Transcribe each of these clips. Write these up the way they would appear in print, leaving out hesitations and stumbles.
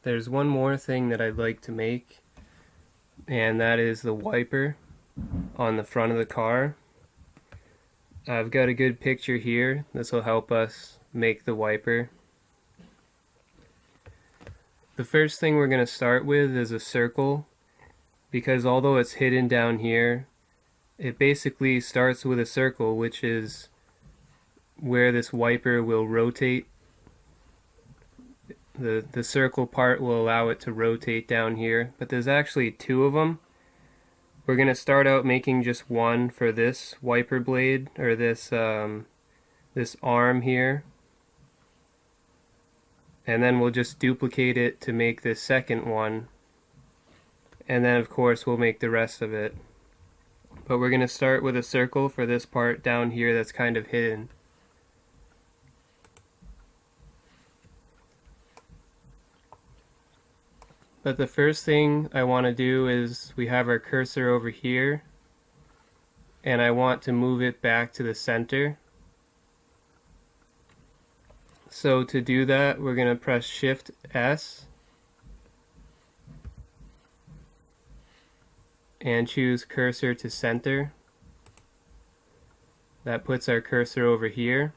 there's one more thing that I'd like to make, and that is the wiper on the front of the car. I've got a good picture here. This will help us make the wiper. The first thing we're going to start with is a circle, because although it's hidden down here, it basically starts with a circle, which is where this wiper will rotate. The circle part will allow it to rotate down here, but there's actually two of them. We're going to start out making just one for this wiper blade, or this arm here. And then we'll just duplicate it to make this second one. And then of course we'll make the rest of it. But we're going to start with a circle for this part down here that's kind of hidden. But the first thing I want to do is we have our cursor over here, and I want to move it back to the center. So to do that, we're going to press Shift S and choose cursor to center. That puts our cursor over here.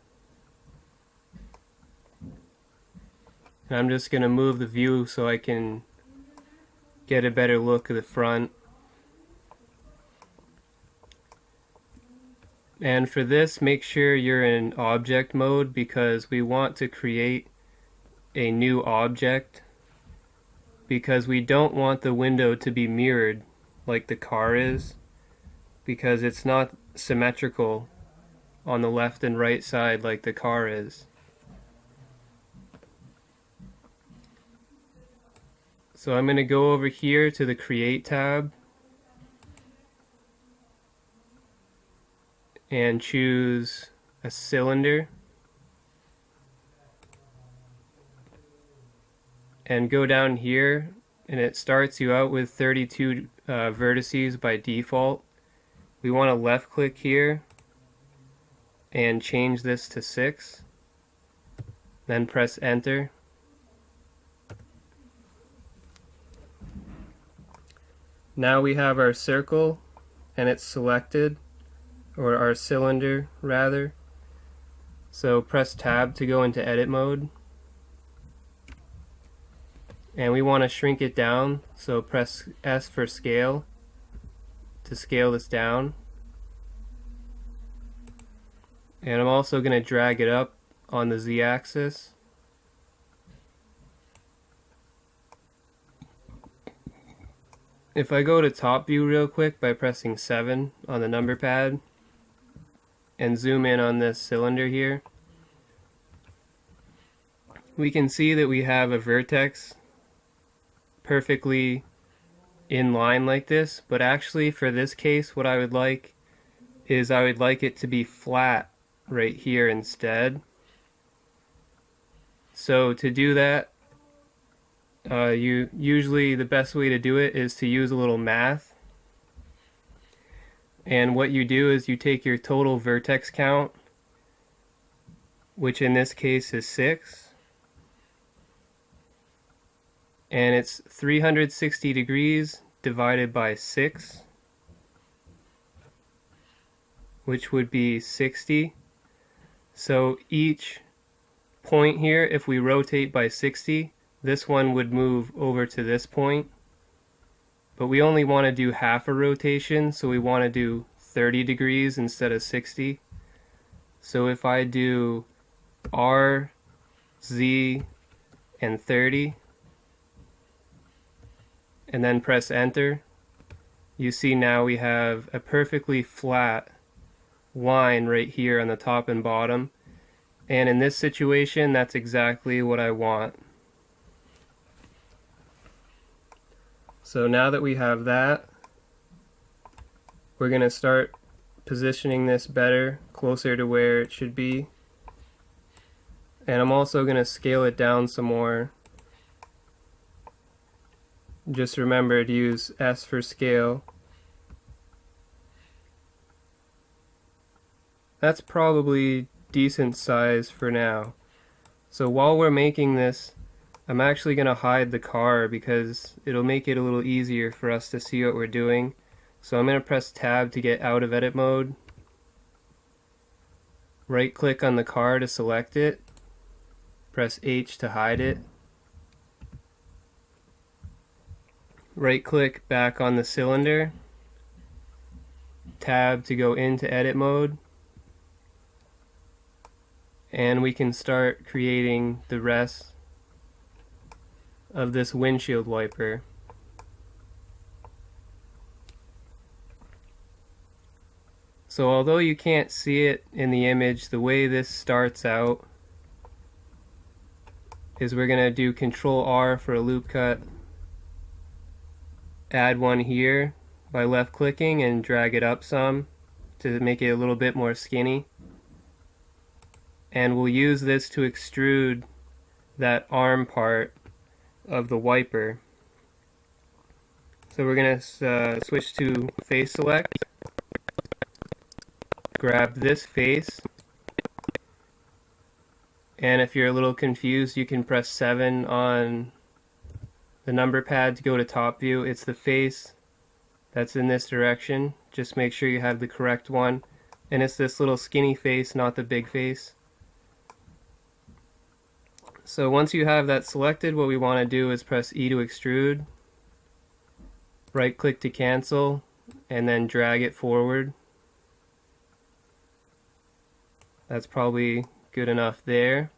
And I'm just going to move the view so I can get a better look of the front. And for this, make sure you're in object mode, because we want to create a new object, because we don't want the window to be mirrored like the car is, because it's not symmetrical on the left and right side like the car is. So I'm going to go over here to the Create tab and choose a cylinder, and go down here, and it starts you out with 32 vertices by default. We want to left click here and change this to 6, then press enter. Now we have our circle and it's selected, or our cylinder rather. So press tab to go into edit mode. And we want to shrink it down, so press S for scale to scale this down. And I'm also going to drag it up on the Z-axis. If I go to top view real quick by pressing 7 on the number pad and zoom in on this cylinder here, we can see that we have a vertex perfectly in line like this, but actually for this case what I would like is I would like it to be flat right here instead. So to do that, usually the best way to do it is to use a little math. And what you do is you take your total vertex count, which in this case is 6, and it's 360 degrees divided by 6, which would be 60. So each point here, if we rotate by 60, this one would move over to this point. But we only want to do half a rotation, so we want to do 30 degrees instead of 60. So if I do R, Z, and 30, and then press enter, you see now we have a perfectly flat line right here on the top and bottom. And in this situation, that's exactly what I want. So now that we have that, we're going to start positioning this better, closer to where it should be. And I'm also going to scale it down some more. Just remember to use S for scale. That's probably decent size for now. So while we're making this, I'm actually going to hide the car because it'll make it a little easier for us to see what we're doing. So I'm going to press tab to get out of edit mode. Right click on the car to select it. Press H to hide it. Right click back on the cylinder. Tab to go into edit mode. And we can start creating the rest of this windshield wiper. So although you can't see it in the image, the way this starts out is we're going to do Control R for a loop cut, add one here by left clicking and drag it up some to make it a little bit more skinny. And we'll use this to extrude that arm part of the wiper. So we're going to switch to face select, grab this face, and if you're a little confused you can press 7 on the number pad to go to top view. It's the face that's in this direction. Just make sure you have the correct one, and it's this little skinny face, not the big face. So once you have that selected, what we want to do is press E to extrude, right click to cancel, and then drag it forward. That's probably good enough there.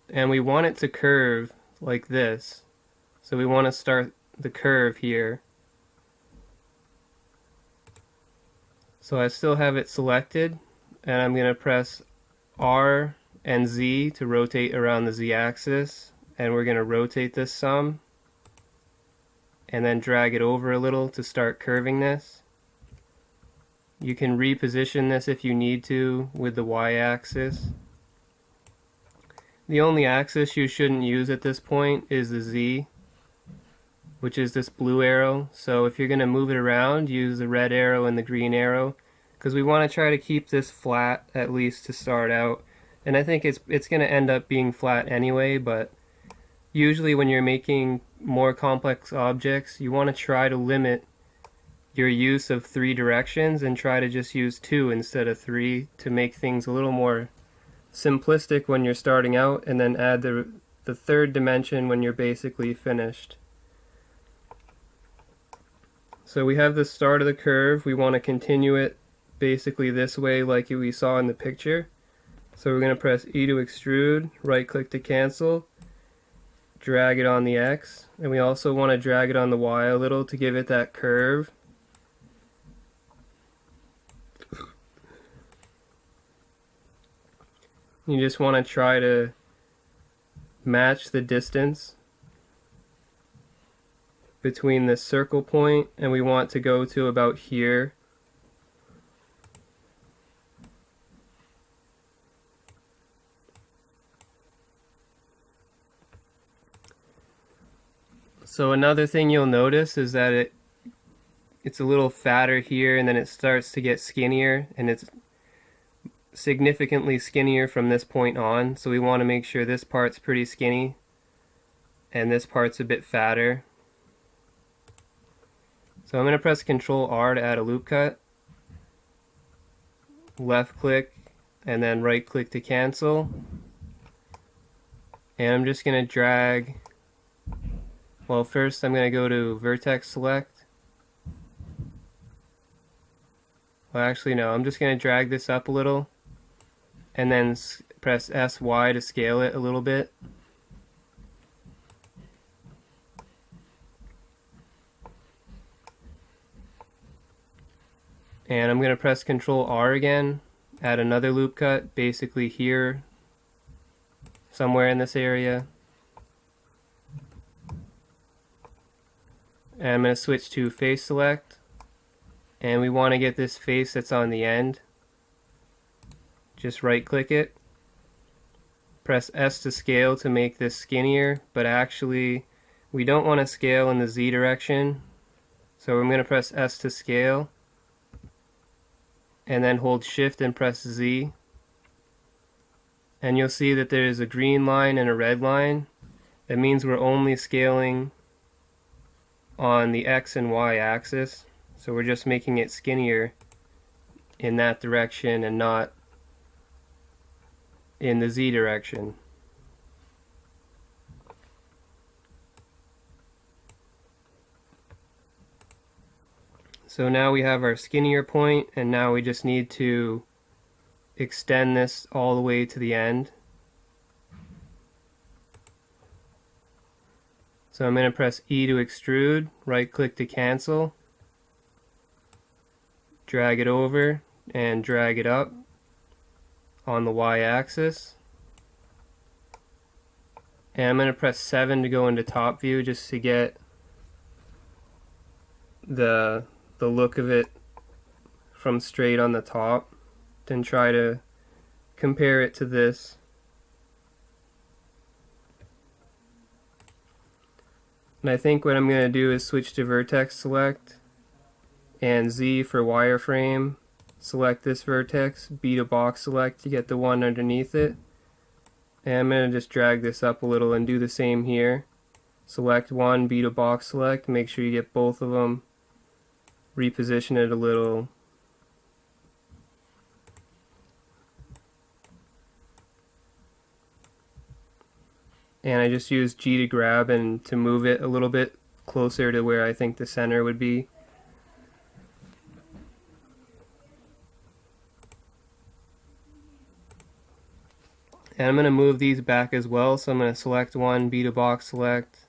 And we want it to curve like this. So we want to start the curve here. So I still have it selected, and I'm going to press R and Z to rotate around the Z axis, and we're going to rotate this some and then drag it over a little to start curving this. You can reposition this if you need to with the Y axis. The only axis you shouldn't use at this point is the Z, which is this blue arrow. So if you're going to move it around, use the red arrow and the green arrow, because we want to try to keep this flat at least to start out. And I think it's going to end up being flat anyway, but usually when you're making more complex objects, you want to try to limit your use of 3 directions and try to just use 2 instead of 3 to make things a little more simplistic when you're starting out, and then add the 3rd dimension when you're basically finished. So we have the start of the curve. We want to continue it basically this way like we saw in the picture. So we're going to press E to extrude, right click to cancel, drag it on the X, and we also want to drag it on the Y a little to give it that curve. You just want to try to match the distance between this circle point, and we want to go to about here. So another thing you'll notice is that it's a little fatter here, and then it starts to get skinnier, and it's significantly skinnier from this point on. So we want to make sure this part's pretty skinny and this part's a bit fatter. So I'm going to press Control R to add a loop cut, left click, and then right click to cancel. And I'm just going to drag, well, first I'm going to go to vertex select. Well, actually no, I'm just going to drag this up a little and then press SY to scale it a little bit. And I'm going to press Control R again, add another loop cut, basically here, somewhere in this area. And I'm going to switch to face select, and we want to get this face that's on the end. Just right click it, press S to scale to make this skinnier, but actually we don't want to scale in the Z direction, so I'm going to press S to scale and then hold shift and press Z, And you'll see that there's a green line and a red line. That means we're only scaling on the X and Y axis. So we're just making it skinnier in that direction and not in the Z direction. So now we have our skinnier point, and now we just need to extend this all the way to the end. So I'm going to press E to extrude, right click to cancel, drag it over and drag it up on the Y axis. And I'm going to press 7 to go into top view just to get the look of it from straight on the top, then try to compare it to this. And I think what I'm going to do is switch to vertex select and Z for wireframe. Select this vertex, B to box select to get the one underneath it. And I'm going to just drag this up a little and do the same here. Select one, B to box select, make sure you get both of them. Reposition it a little. And I just use G to grab and to move it a little bit closer to where I think the center would be. And I'm going to move these back as well, so I'm going to select one, B to box select,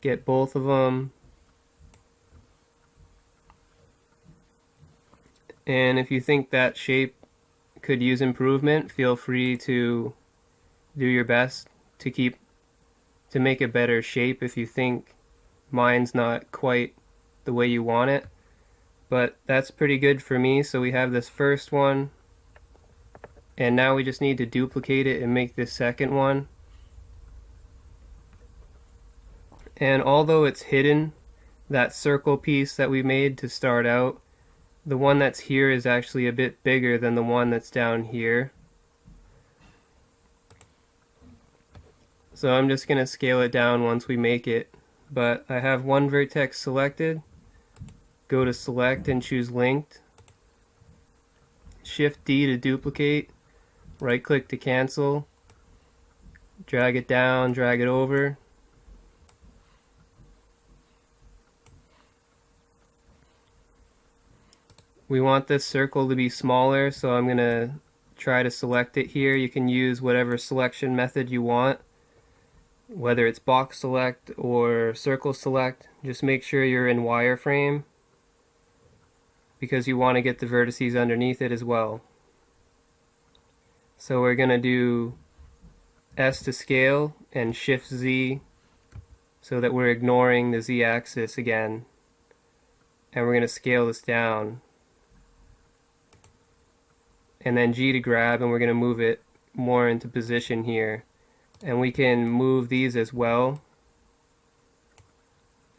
get both of them. And if you think that shape could use improvement, feel free to do your best to make a better shape if you think mine's not quite the way you want it. But that's pretty good for me. So we have this first one, and now we just need to duplicate it and make this second one. And although it's hidden, that circle piece that we made to start out, the one that's here is actually a bit bigger than the one that's down here. So I'm just going to scale it down once we make it. But I have one vertex selected. Go to select and choose linked. Shift D to duplicate. Right click to cancel. Drag it down, drag it over. We want this circle to be smaller, so I'm going to try to select it here. You can use whatever selection method you want, whether it's box select or circle select. Just make sure you're in wireframe because you want to get the vertices underneath it as well. So we're going to do S to scale and Shift Z so that we're ignoring the Z axis again. And we're going to scale this down. And then G to grab, and we're going to move it more into position here. And we can move these as well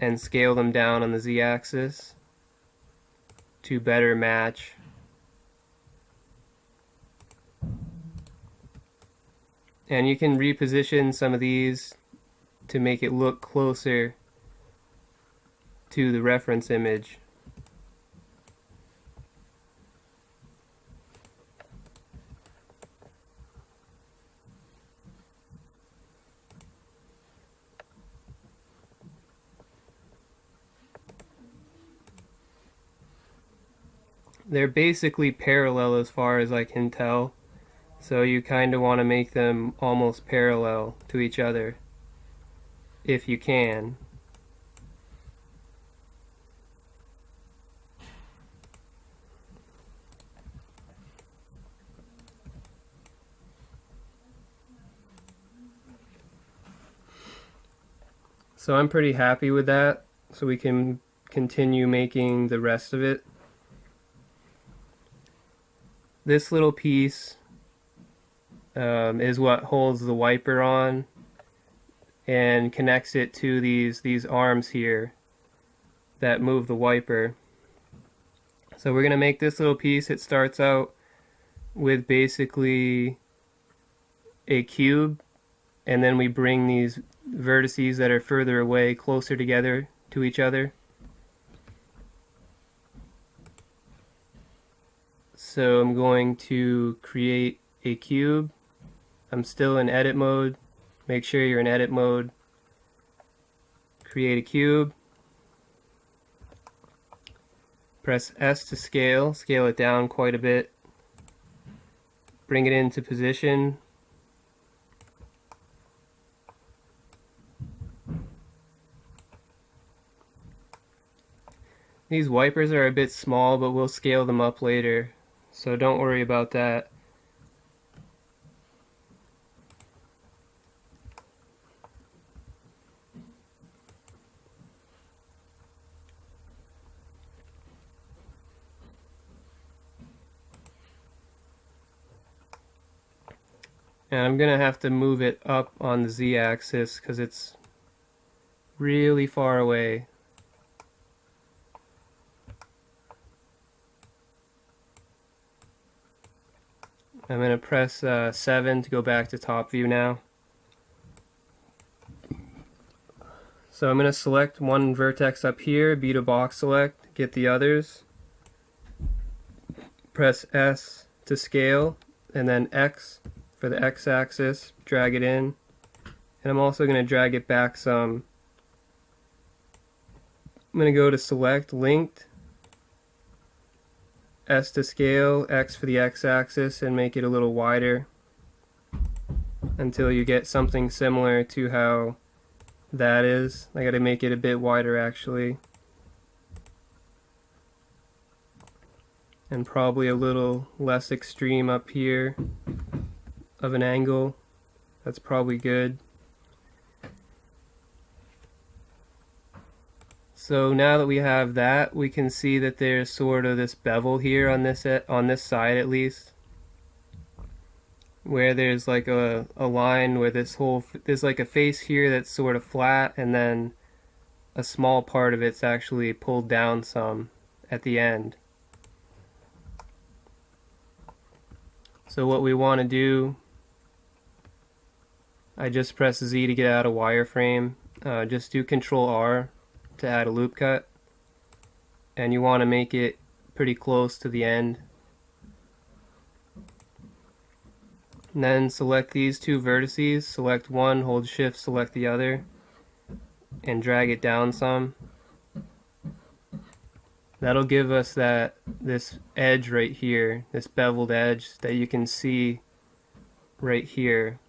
and scale them down on the Z axis to better match. And you can reposition some of these to make it look closer to the reference image. They're basically parallel as far as I can tell, so you kind of want to make them almost parallel to each other if you can. So I'm pretty happy with that, so we can continue making the rest of it. This little piece is what holds the wiper on and connects it to these arms here that move the wiper. So we're going to make this little piece. It starts out with basically a cube, and then we bring these vertices that are further away closer together to each other. So I'm going to create a cube. I'm still in edit mode. Make sure you're in edit mode. Create a cube. Press S to scale. Scale it down quite a bit. Bring it into position. These wipers are a bit small, but we'll scale them up later, so don't worry about that. And I'm gonna have to move it up on the Z-axis because it's really far away. I'm going to press 7 to go back to top view now. So I'm going to select one vertex up here, B to box select, get the others. Press S to scale, and then X for the X-axis, drag it in. And I'm also going to drag it back some. I'm going to go to select, linked, S to scale, X for the X-axis, and make it a little wider until you get something similar to how that is. I gotta make it a bit wider actually. And probably a little less extreme up here of an angle. That's probably good. So now that we have that, we can see that there's sort of this bevel here on this side at least, where there's like a line where there's like a face here that's sort of flat, and then a small part of it's actually pulled down some at the end. So what we want to do, I just press Z to get out of wireframe. Just do Control R to add a loop cut, and you want to make it pretty close to the end. And then select these two vertices, select one, hold shift, select the other, and drag it down some. That'll give us this edge right here, this beveled edge that you can see right here.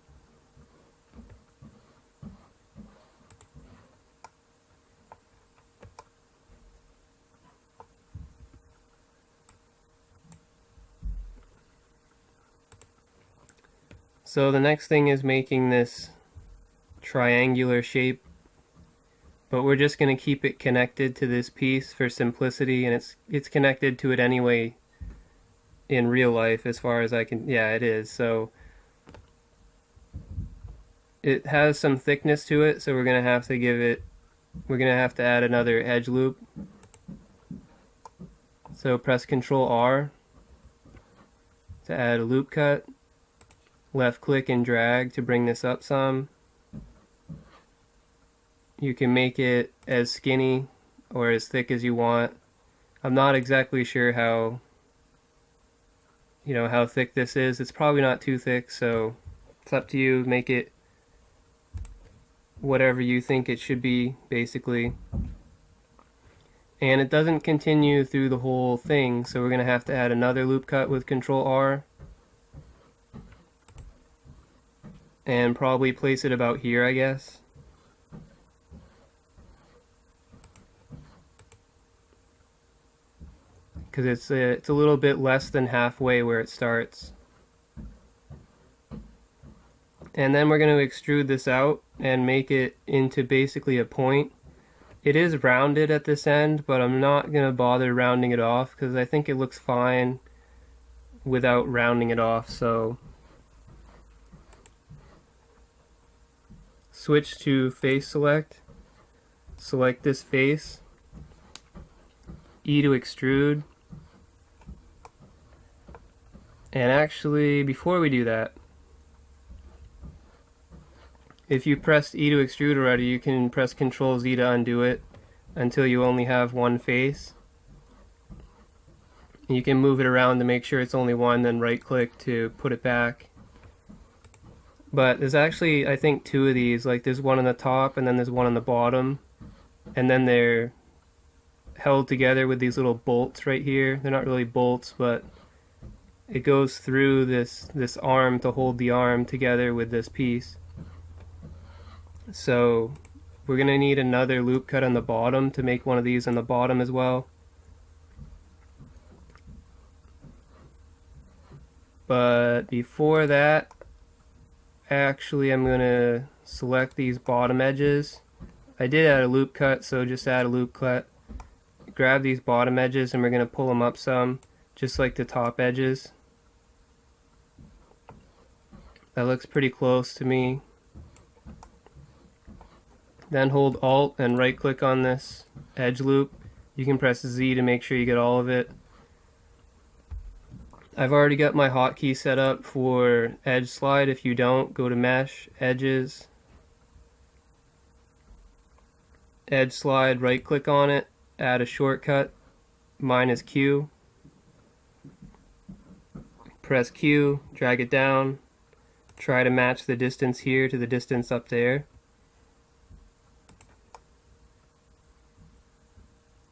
So the next thing is making this triangular shape, but we're just going to keep it connected to this piece for simplicity, and it's connected to it anyway in real life as far as I can. Yeah, it is. So it has some thickness to it, so we're going to have to add another edge loop. So press Control R to add a loop cut. Left click and drag to bring this up some. You can make it as skinny or as thick as you want. I'm not exactly sure how thick this is. It's probably not too thick, so it's up to you. Make it whatever you think it should be, basically. And it doesn't continue through the whole thing, so we're going to have to add another loop cut with Control R. And probably place it about here, I guess. Because it's a little bit less than halfway where it starts. And then we're going to extrude this out and make it into basically a point. It is rounded at this end, but I'm not going to bother rounding it off because I think it looks fine without rounding it off. So switch to face select, select this face, E to extrude, and actually before we do that, if you pressed E to extrude already, you can press Control Z to undo it until you only have one face. You can move it around to make sure it's only one, then right click to put it back. But there's actually, I think, two of these. Like there's one on the top and then there's one on the bottom. And then they're held together with these little bolts right here. They're not really bolts, but it goes through this arm to hold the arm together with this piece. So we're going to need another loop cut on the bottom to make one of these on the bottom as well. But before that, actually I'm going to select these bottom edges. I did add a loop cut, so just add a loop cut. Grab these bottom edges and we're going to pull them up some, just like the top edges. That looks pretty close to me. Then hold Alt and right click on this edge loop. You can press Z to make sure you get all of it. I've already got my hotkey set up for edge slide. If you don't, go to Mesh, Edges, Edge Slide, right click on it, add a shortcut. Mine is Q. Press Q, drag it down. Try to match the distance here to the distance up there.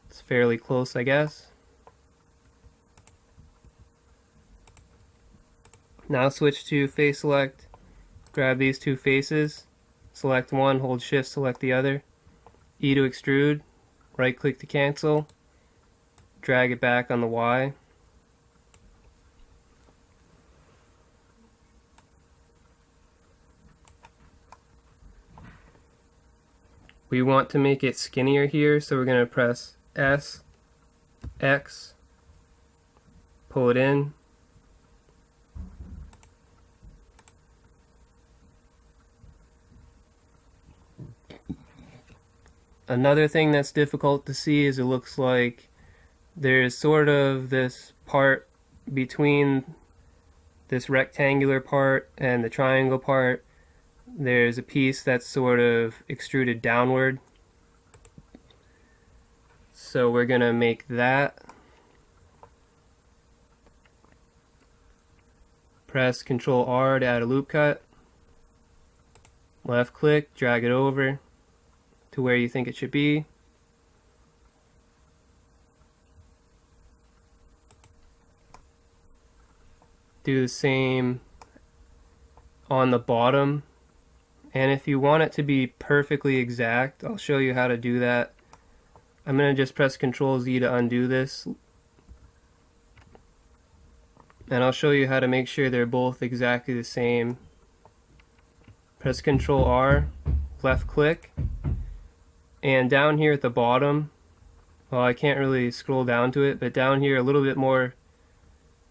It's fairly close, I guess. Now switch to face select, grab these two faces, select one, hold shift, select the other, E to extrude, right click to cancel, drag it back on the Y. We want to make it skinnier here, so we're going to press S, X, pull it in. Another thing that's difficult to see is it looks like there's sort of this part between this rectangular part and the triangle part. There's a piece that's sort of extruded downward. So we're going to make that. Press Ctrl R to add a loop cut. Left click, drag it over to where you think it should be. Do the same on the bottom. And if you want it to be perfectly exact, I'll show you how to do that. I'm going to just press Ctrl Z to undo this. And I'll show you how to make sure they're both exactly the same. Press Ctrl R, left click. And down here at the bottom, well, I can't really scroll down to it, but down here a little bit more,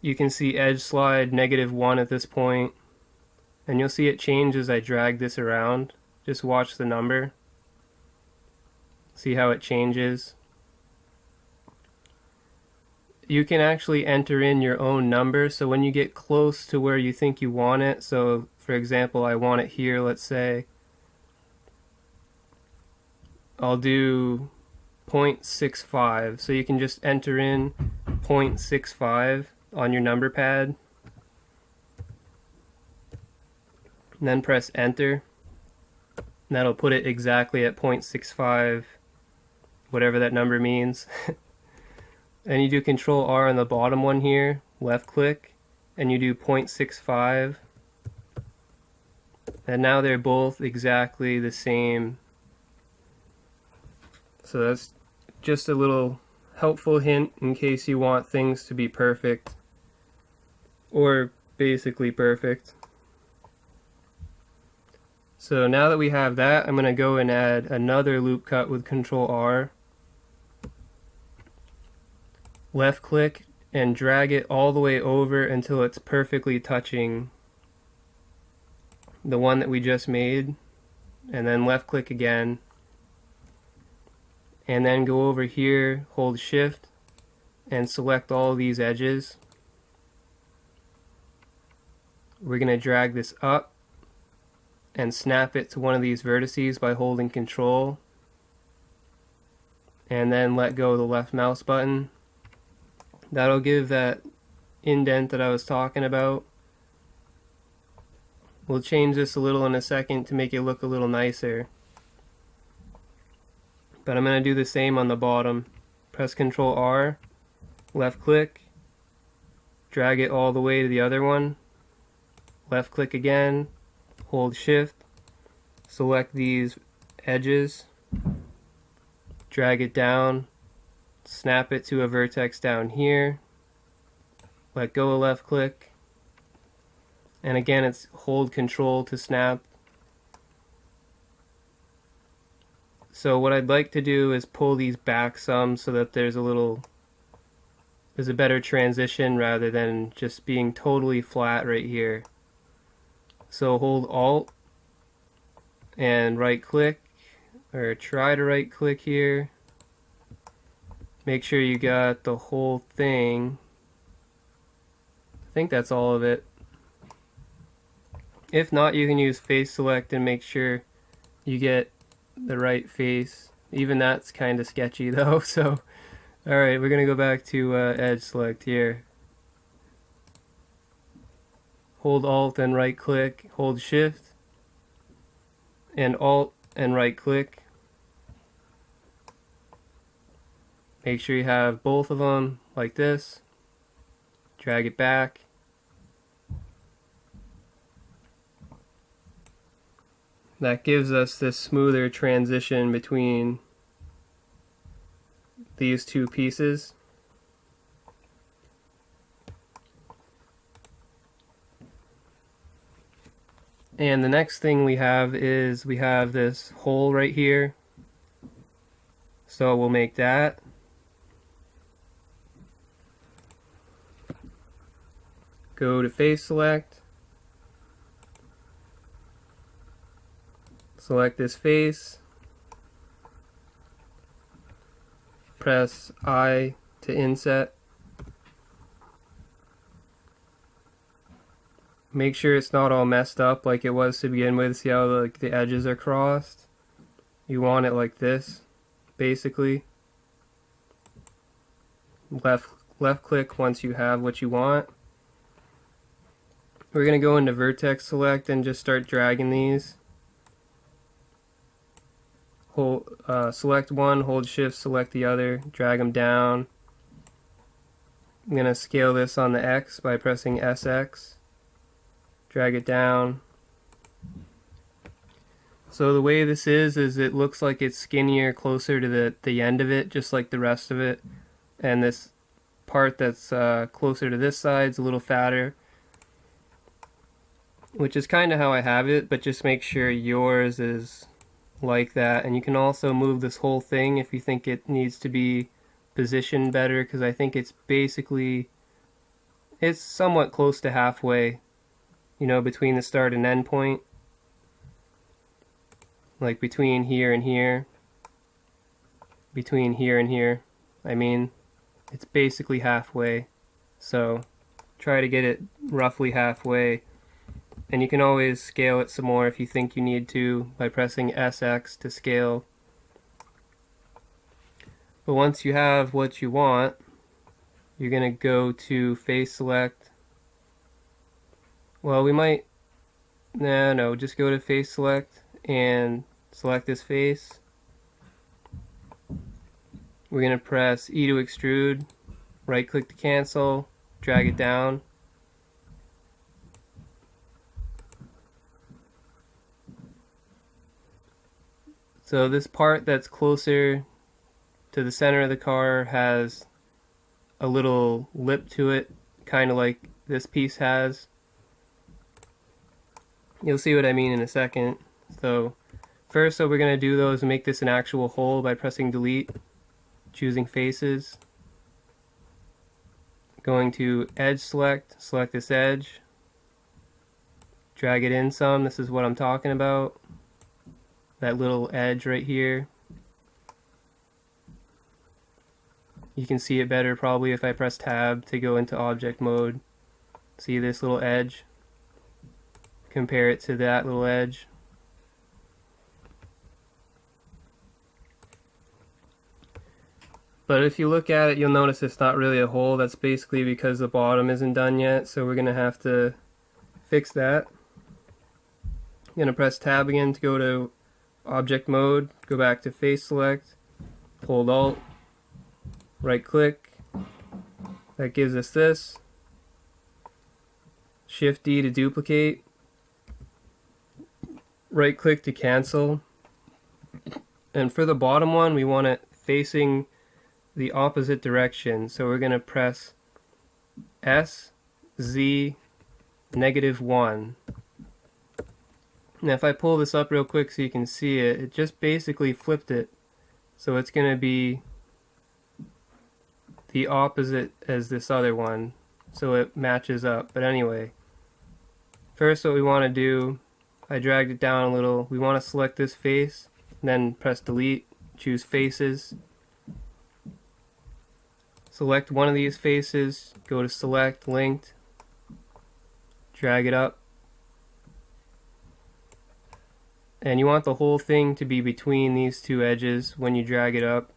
you can see edge slide -1 at this point. And you'll see it change as I drag this around. Just watch the number. See how it changes. You can actually enter in your own number, so when you get close to where you think you want it, so for example I want it here, let's say, I'll do 0.65, so you can just enter in 0.65 on your number pad. And then press enter. And that'll put it exactly at 0.65, whatever that number means. And you do Control R on the bottom one here, left click, and you do 0.65. And now they're both exactly the same. So that's just a little helpful hint in case you want things to be perfect, or basically perfect. So now that we have that, I'm going to go and add another loop cut with Control R. Left click and drag it all the way over until it's perfectly touching the one that we just made. And then left click again. And then go over here, hold shift, and select all these edges. We're going to drag this up and snap it to one of these vertices by holding Control and then let go of the left mouse button. That'll give that indent that I was talking about. We'll change this a little in a second to make it look a little nicer. But I'm going to do the same on the bottom. Press Ctrl R, left click, drag it all the way to the other one, left click again, hold Shift, select these edges, drag it down, snap it to a vertex down here, let go of left click, and again it's hold Control to snap. So what I'd like to do is pull these back some so that there's a better transition rather than just being totally flat right here. So hold Alt and right click, or try to right click here. Make sure you got the whole thing. I think that's all of it. If not, you can use face select and make sure you get the right face. Even that's kind of sketchy though, so alright, we're gonna go back to edge select here. Hold Alt and right click, hold Shift and Alt and right click. Make sure you have both of them like this. Drag it back. That gives us this smoother transition between these two pieces. And the next thing we have is we have this hole right here. So we'll make that. Go to face select. Select this face. Press I to inset. Make sure it's not all messed up like it was to begin with. See how the edges are crossed? You want it like this, basically. Left click once you have what you want. We're going to go into vertex select and just start dragging these. Select one, hold Shift, select the other, drag them down. I'm going to scale this on the X by pressing SX. Drag it down. So the way this is it looks like it's skinnier closer to the end of it, just like the rest of it. And this part that's closer to this side is a little fatter, which is kind of how I have it, but just make sure yours is like that. And you can also move this whole thing if you think it needs to be positioned better, because I think it's somewhat close to halfway, you know, between the start and end point. Like between here and here. Between here and here. I mean, it's basically halfway. So try to get it roughly halfway. And you can always scale it some more if you think you need to by pressing SX to scale. But once you have what you want, you're going to go to face select. Well, we might... No, just go to face select and select this face. We're going to press E to extrude, right click to cancel, drag it down. So this part that's closer to the center of the car has a little lip to it, kind of like this piece has. You'll see what I mean in a second. So first, what we're going to do though is make this an actual hole by pressing delete, choosing faces, going to edge select this edge, drag it in some. This is what I'm talking about. That little edge right here. You can see it better probably if I press tab to go into object mode. See this little edge? Compare it to that little edge. But if you look at it, you'll notice it's not really a hole. That's basically because the bottom isn't done yet, so we're going to have to fix that. I'm going to press tab again to go to object mode, go back to face select, hold alt, right click, that gives us this, shift D to duplicate, right click to cancel, and for the bottom one we want it facing the opposite direction, so we're going to press S, Z, -1. Now if I pull this up real quick so you can see it, it just basically flipped it. So it's going to be the opposite as this other one, so it matches up. But anyway, first what we want to do, I dragged it down a little. We want to select this face, then press delete, choose faces. Select one of these faces, go to select, linked, drag it up. And you want the whole thing to be between these two edges when you drag it up,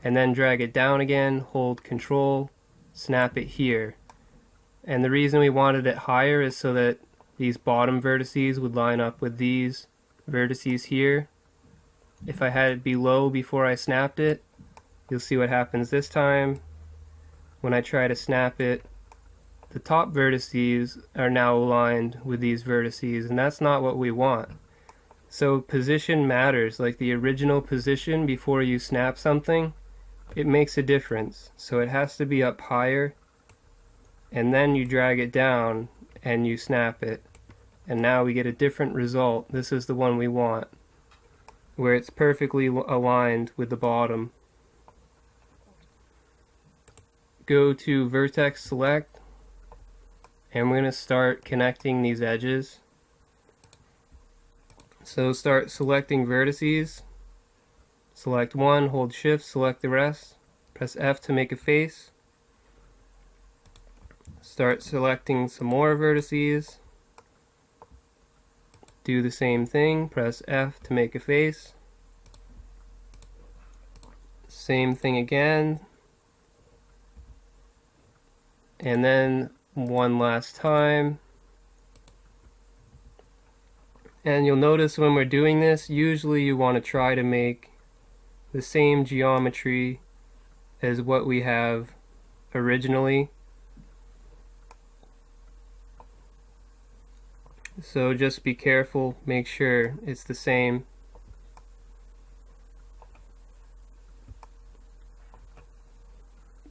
and then drag it down again, hold Control, snap it here. And the reason we wanted it higher is so that these bottom vertices would line up with these vertices here. If I had it be low before I snapped it, you'll see what happens this time. When I try to snap it, the top vertices are now aligned with these vertices, and that's not what we want. So position matters, like the original position before you snap something, it makes a difference. So it has to be up higher, and then you drag it down and you snap it. And now we get a different result. This is the one we want, where it's perfectly aligned with the bottom. Go to vertex select, and we're going to start connecting these edges. So start selecting vertices, select one, hold shift, select the rest, press F to make a face, start selecting some more vertices, do the same thing, press F to make a face, same thing again, and then one last time. And you'll notice when we're doing this, usually you want to try to make the same geometry as what we have originally. So just be careful, make sure it's the same.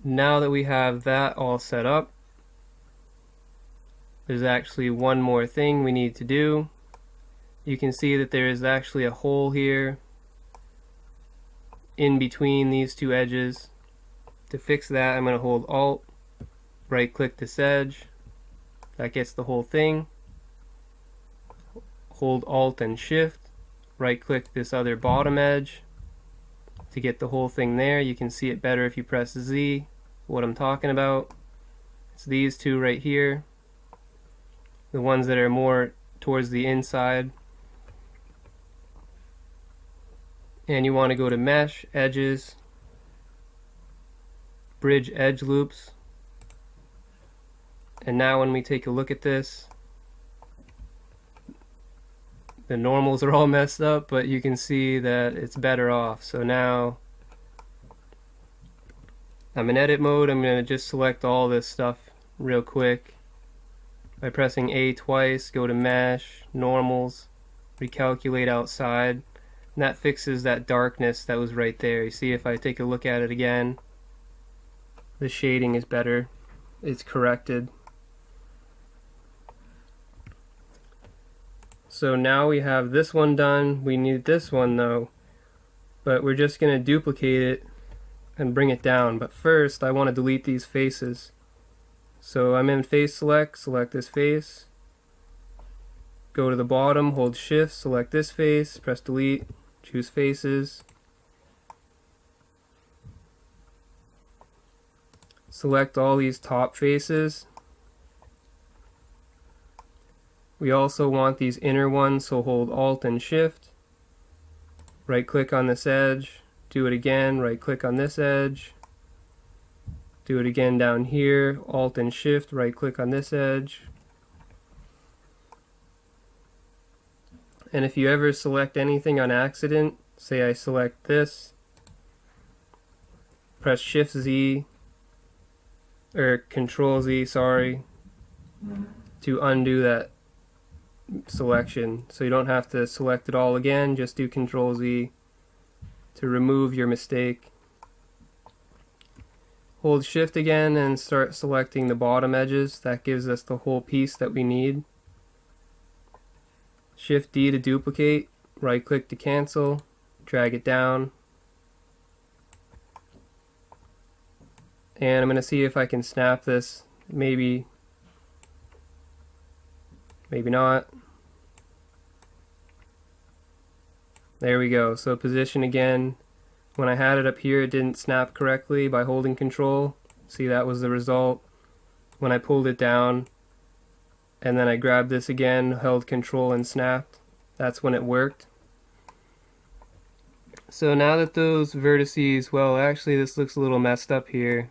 Now that we have that all set up, there's actually one more thing we need to do. You can see that there is actually a hole here in between these two edges. To fix that, I'm going to hold Alt, right click this edge. That gets the whole thing. Hold Alt and Shift, right click this other bottom edge to get the whole thing there. You can see it better if you press Z, what I'm talking about. It's these two right here, the ones that are more towards the inside. And you want to go to Mesh, Edges, Bridge Edge Loops. And now when we take a look at this, the normals are all messed up, but you can see that it's better off. So now I'm in edit mode. I'm going to just select all this stuff real quick by pressing A twice, go to Mesh, Normals, Recalculate Outside. And that fixes that darkness that was right there. You see, if I take a look at it again, the shading is better. It's corrected. So now we have this one done. We need this one though, but we're just going to duplicate it and bring it down. But first I want to delete these faces. So I'm in face select, select this face, go to the bottom, hold shift, select this face, press delete, choose faces, select all these top faces. We also want these inner ones, so hold Alt and Shift, right click on this edge, do it again, right click on this edge, Do it again down here, Alt and Shift, right click on this edge. And if you ever select anything on accident, say I select this, press Shift Z, or Control Z, sorry, to undo that selection. So you don't have to select it all again, just do Control Z to remove your mistake. Hold Shift again and start selecting the bottom edges. That gives us the whole piece that we need. Shift D to duplicate, right click to cancel, drag it down. And I'm going to see if I can snap this. Maybe not. There we go. So position again. When I had it up here, it didn't snap correctly by holding Control. See, that was the result. When I pulled it down, and then I grabbed this again, held Control and snapped, that's when it worked. So now that those vertices, well, actually this looks a little messed up here.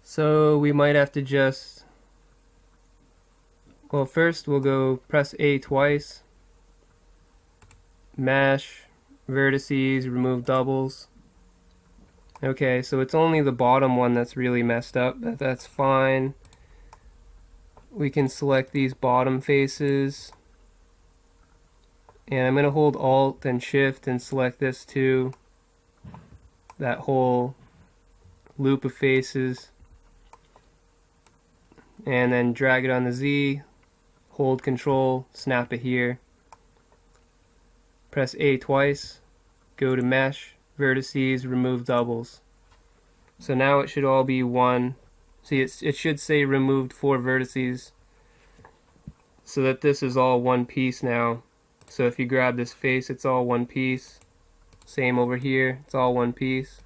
So we might have to just, well, first we'll go press A twice, Mesh, vertices, remove doubles. Okay, so it's only the bottom one that's really messed up. That's fine. We can select these bottom faces. And I'm going to hold Alt and Shift and select this too. That whole loop of faces. And then drag it on the Z, hold Control, snap it here. Press A twice, go to Mesh, vertices, remove doubles. So now it should all be one. See, it should say removed 4 vertices, so that this is all one piece now. So if you grab this face, it's all one piece. Same over here, it's all one piece.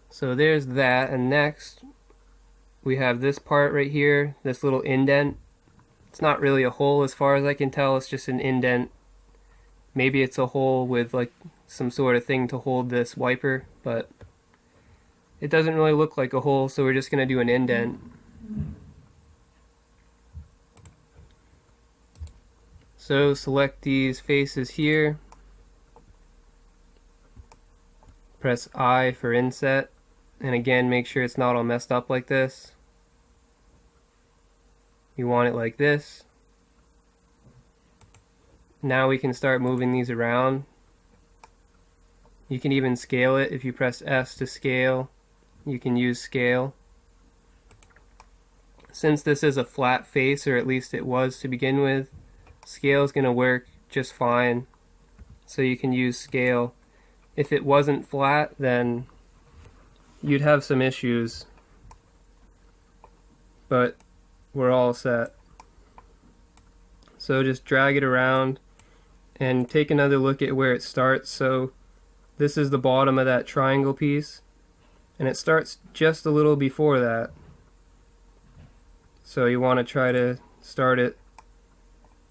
So there's that, and next we have this part right here, this little indent. It's not really a hole as far as I can tell, it's just an indent. Maybe it's a hole with like some sort of thing to hold this wiper, but it doesn't really look like a hole, so we're just going to do an indent. So select these faces here, press I for inset, and again make sure it's not all messed up like this. You want it like this. Now we can start moving these around. You can even scale it. If you press S to scale, you can use scale. Since this is a flat face, or at least it was to begin with, scale is going to work just fine. So you can use scale. If it wasn't flat, then you'd have some issues. But we're all set. So just drag it around and take another look at where it starts. So this is the bottom of that triangle piece, and it starts just a little before that. So you want to try to start it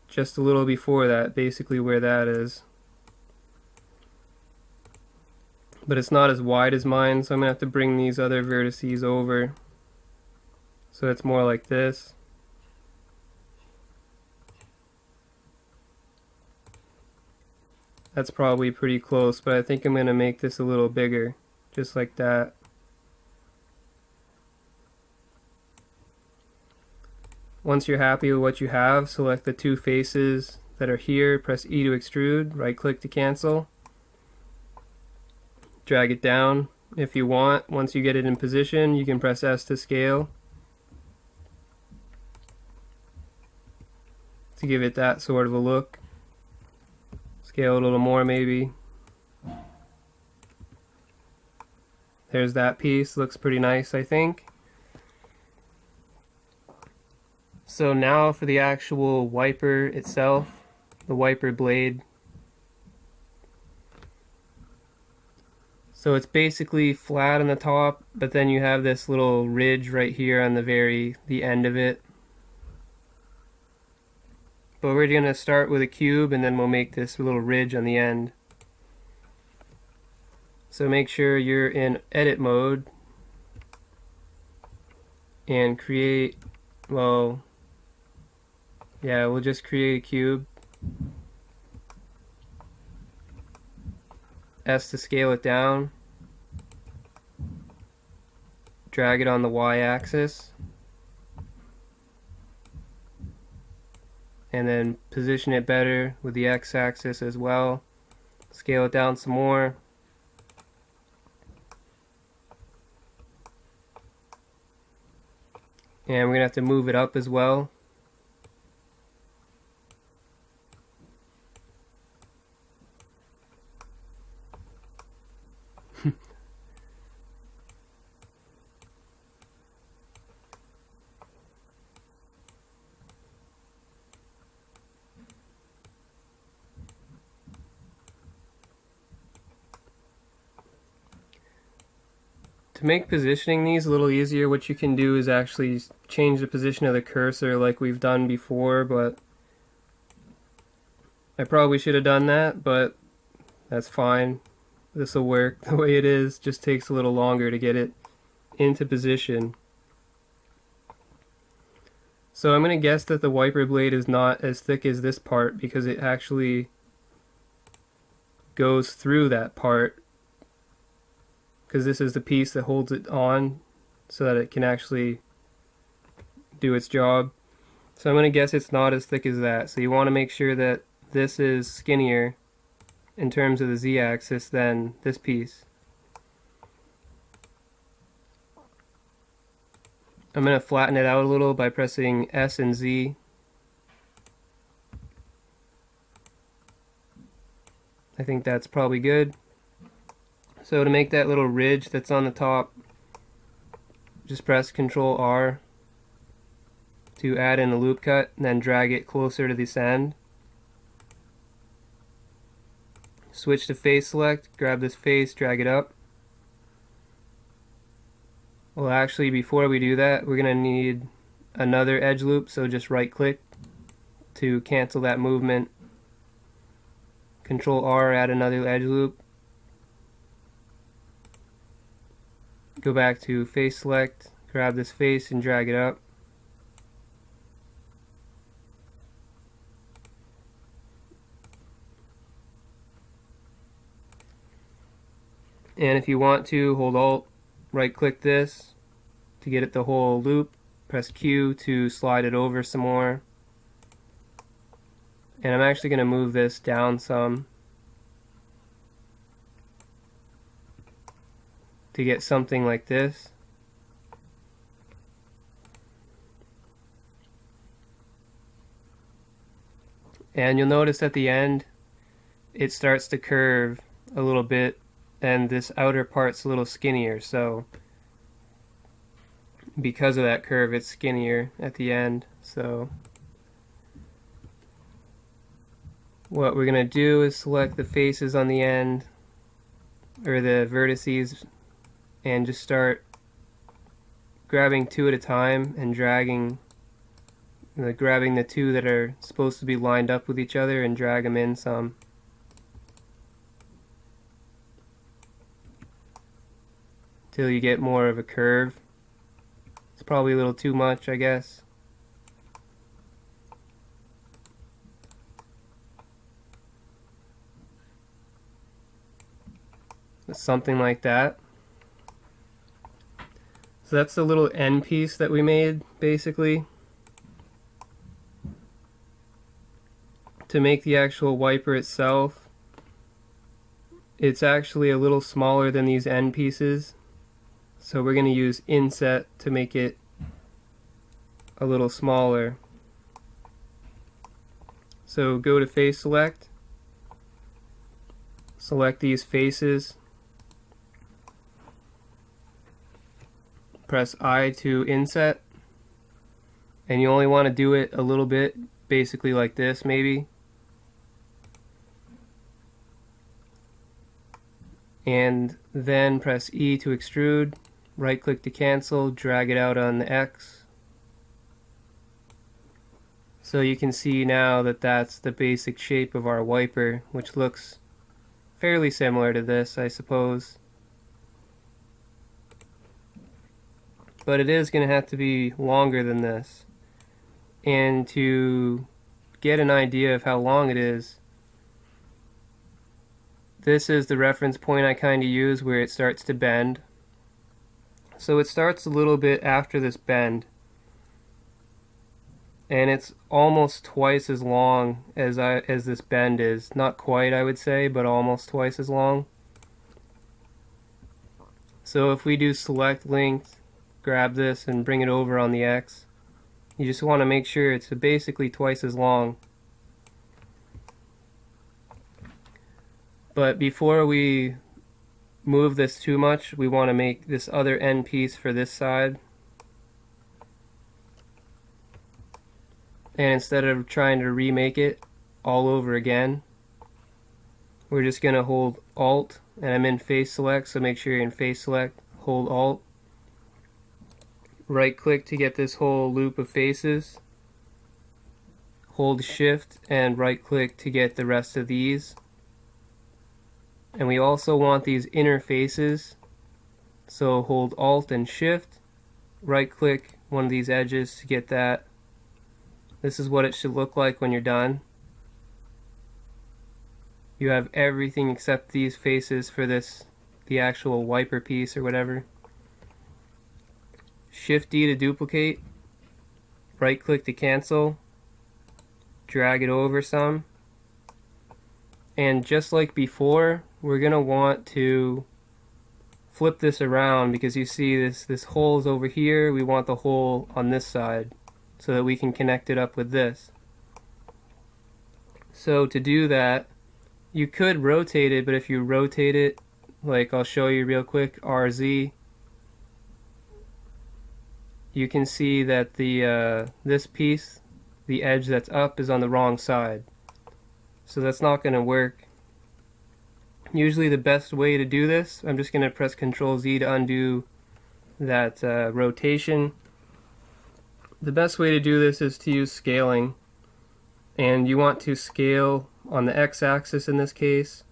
just a little before that, basically where that is. But it's not as wide as mine, so I'm going to have to bring these other vertices over. So it's more like this. That's probably pretty close, but I think I'm going to make this a little bigger, just like that. Once you're happy with what you have, select the 2 faces that are here, press E to extrude, right click to cancel. Drag it down if you want. Once you get it in position, you can press S to scale to give it that sort of a look. Scale it a little more maybe. There's that piece, looks pretty nice I think. So now for the actual wiper itself, the wiper blade. So it's basically flat on the top, but then you have this little ridge right here on the end of it. But we're going to start with a cube, and then we'll make this little ridge on the end. So make sure you're in edit mode and create, well, yeah, we'll just create a cube. S to scale it down. Drag it on the y-axis. And then position it better with the x-axis as well. Scale it down some more. And we're going to have to move it up as well. To make positioning these a little easier, what you can do is actually change the position of the cursor like we've done before, but I probably should have done that, but that's fine. This will work the way it is, just takes a little longer to get it into position. So I'm going to guess that the wiper blade is not as thick as this part because it actually goes through that part, because this is the piece that holds it on so that it can actually do its job. So I'm going to guess it's not as thick as that. So you want to make sure that this is skinnier in terms of the z-axis than this piece. I'm going to flatten it out a little by pressing S and Z. I think that's probably good. So to make that little ridge that's on the top, just press Ctrl R to add in a loop cut and then drag it closer to this end. Switch to face select, grab this face, drag it up. Well, actually, before we do that, we're going to need another edge loop, so just right click to cancel that movement. Ctrl R, add another edge loop. Go back to face select, grab this face and drag it up. And if you want to, hold Alt, right click this to get it the whole loop, press Q to slide it over some more. And I'm actually going to move this down some to get something like this. And you'll notice at the end it starts to curve a little bit, and this outer part's a little skinnier, so because of that curve it's skinnier at the end. So what we're going to do is select the faces on the end, or the vertices, and just start grabbing two at a time and dragging, grabbing the two that are supposed to be lined up with each other and drag them in some. Till you get more of a curve. It's probably a little too much, I guess. Something like that. So that's the little end piece that we made, basically. To make the actual wiper itself, it's actually a little smaller than these end pieces. So we're going to use inset to make it a little smaller. So go to face select, select these faces, press I to inset, and you only want to do it a little bit, basically like this maybe. And then press E to extrude, right click to cancel, drag it out on the X. So you can see now that that's the basic shape of our wiper, which looks fairly similar to this, I suppose. but it is going to have to be longer than this. And to get an idea of how long it is, this is the reference point I kind of use where it starts to bend. So it starts a little bit after this bend, and it's almost twice as long as this bend is. Not quite, I would say, but almost twice as long. So if we do select length, grab this and bring it over on the X, you just want to make sure it's basically twice as long. But before we move this too much, we want to make this other end piece for this side. And instead of trying to remake it all over again, we're just going to hold Alt, and I'm in Face Select, so make sure you're in Face Select, hold Alt, right click to get this whole loop of faces, hold Shift and right click to get the rest of these. And we also want these inner faces, so hold Alt and Shift, right click one of these edges to get that. This is what it should look like when you're done. You have everything except these faces for this, the actual wiper piece or whatever. Shift D to duplicate, right click to cancel, drag it over some, and just like before, we're going to want to flip this around because you see this hole is over here. We want the hole on this side so that we can connect it up with this. So to do that, you could rotate it, but if you rotate it, like I'll show you real quick, RZ, you can see that the this piece, the edge that's up, is on the wrong side. So that's not going to work. Usually the best way to do this, I'm just going to press Ctrl Z to undo that rotation. The best way to do this is to use scaling, and you want to scale on the x-axis in this case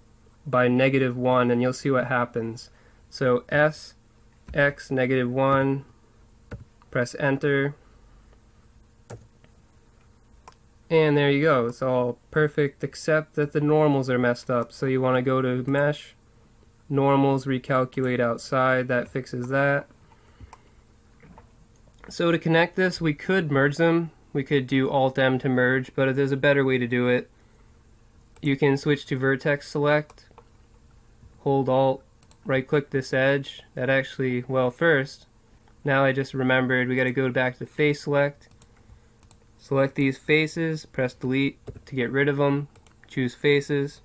by -1, and you'll see what happens. So S, X, -1, press enter, and there you go. It's all perfect except that the normals are messed up. So you want to go to Mesh, Normals, Recalculate Outside. That fixes that. So to connect this, we could merge them. We could do Alt-M to merge, but there's a better way to do it. You can switch to Vertex Select, hold Alt, right-click this edge. That actually, well, first, now I just remembered we got to go back to Face Select. Select these faces, press Delete to get rid of them, choose Faces.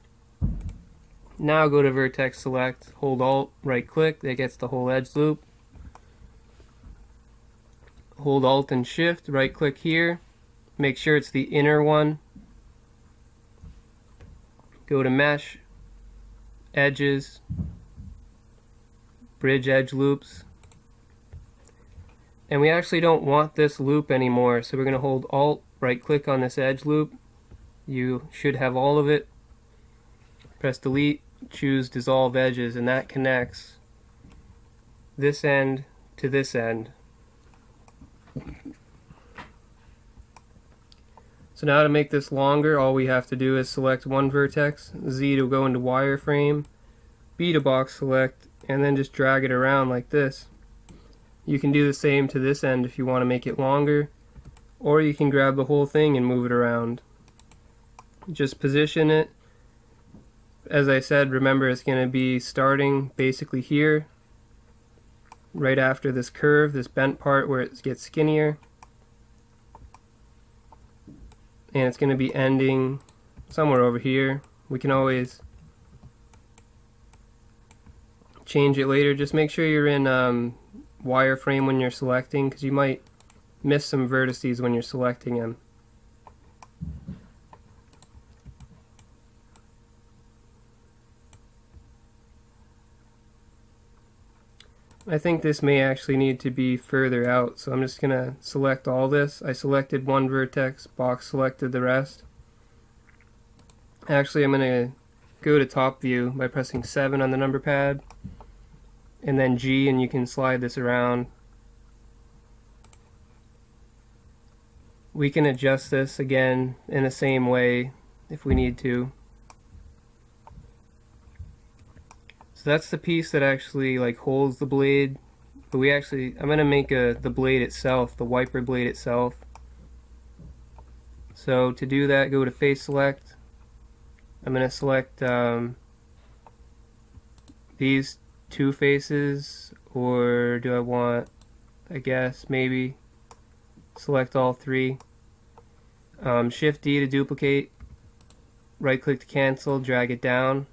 Now go to Vertex Select, hold Alt, right click, that gets the whole edge loop. Hold Alt and Shift, right click here, make sure it's the inner one. Go to Mesh, Edges, Bridge Edge Loops. And we actually don't want this loop anymore, so we're going to hold Alt, right click on this edge loop. You should have all of it. Press Delete, choose Dissolve Edges, and that connects this end to this end. So now to make this longer, all we have to do is select one vertex, Z to go into wireframe, B to box select, and then just drag it around like this. You can do the same to this end if you want to make it longer, or you can grab the whole thing and move it around. Just position it. As I said, remember it's going to be starting basically here, right after this curve, this bent part where it gets skinnier, and it's going to be ending somewhere over here. We can always change it later. Just make sure you're in wireframe when you're selecting, because you might miss some vertices when you're selecting them. I think this may actually need to be further out, so I'm just going to select all this. I selected one vertex, box selected the rest. Actually, I'm going to go to top view by pressing 7 on the number pad, and then G, and you can slide this around. We can adjust this again in the same way if we need to. So that's the piece that actually like holds the blade. But I'm gonna make the blade itself, the wiper blade itself. So to do that, go to face select. I'm gonna select these two faces, or do I want, I guess maybe select all three. Shift D to duplicate, right click to cancel, drag it down.